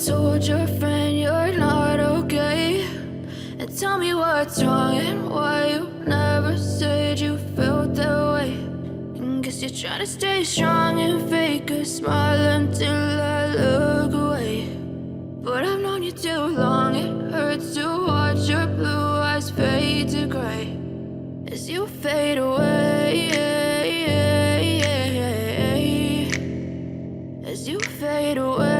told your friend you're not okay? And tell me what's wrong and why you never said you felt that way. And guess you're trying to stay strong and fake a smile until I look away. But I've known you too long, it hurts to watch your blue eyes fade to gray as you fade away, as you fade away.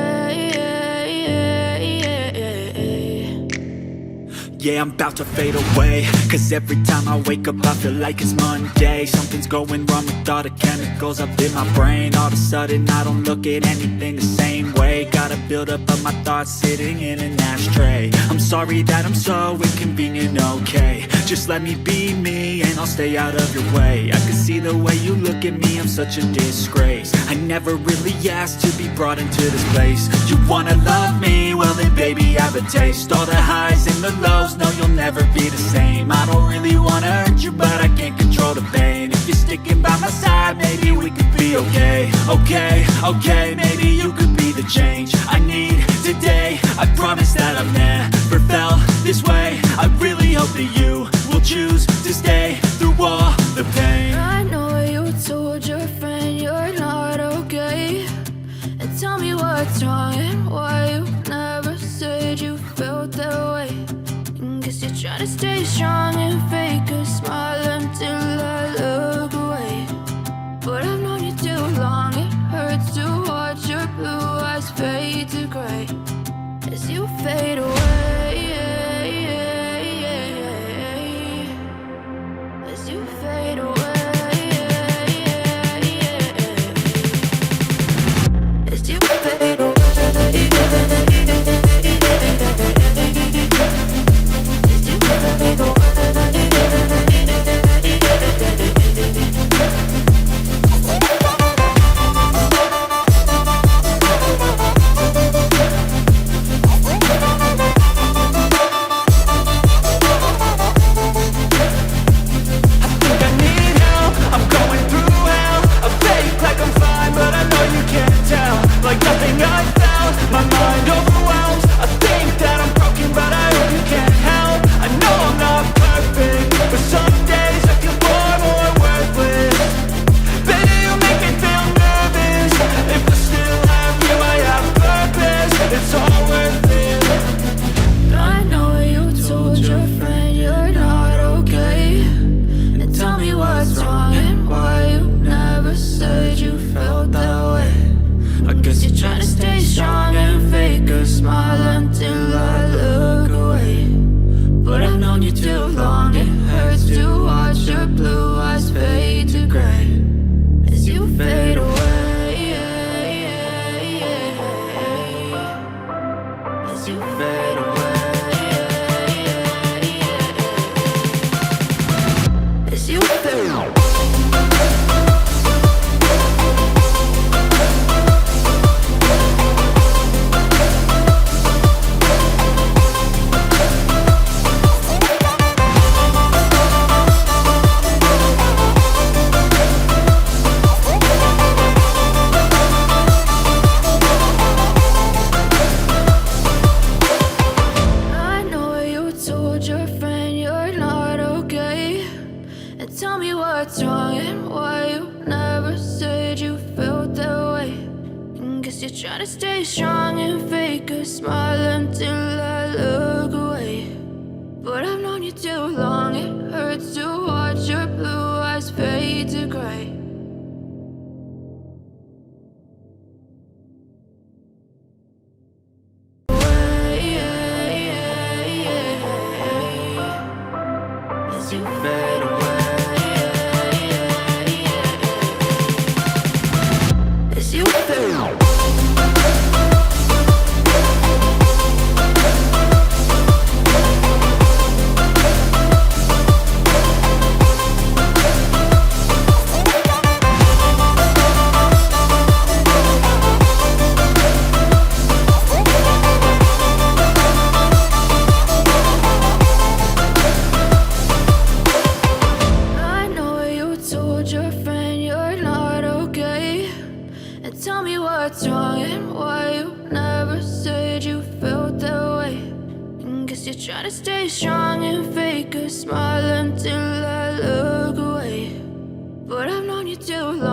Yeah, I'm about to fade away, cause every time I wake up I feel like it's Monday. Something's going wrong with all the chemicals up in my brain. All of a sudden I don't look at anything the same way. Got a buildup of my thoughts sitting in an ashtray. I'm sorry that I'm so inconvenient, okay? Just let me be me and I'll stay out of your way. I can see the way you look at me, I'm such a disgrace. I never really asked to be brought into this place. You wanna love me? Well then baby I have a taste. All the highs and the lows, no you'll never be the same. I don't really wanna hurt you but I can't control the pain. If you're sticking by my side maybe we could be okay. Okay, maybe you could be the change I need today. I promise that I've never felt this way. I really hope that you will choose to stay through all the pain. I know you told your friend you're not okay. And tell me what's wrong and why you never said you felt that way. And guess you're trying to stay strong and fake a smile until I look away. But I've known you too long, it hurts to watch your blue eyes fade to gray as you fade away, as you fade away, as you fade away. try to stay strong and fake a smile until I look away. But I've known you too long.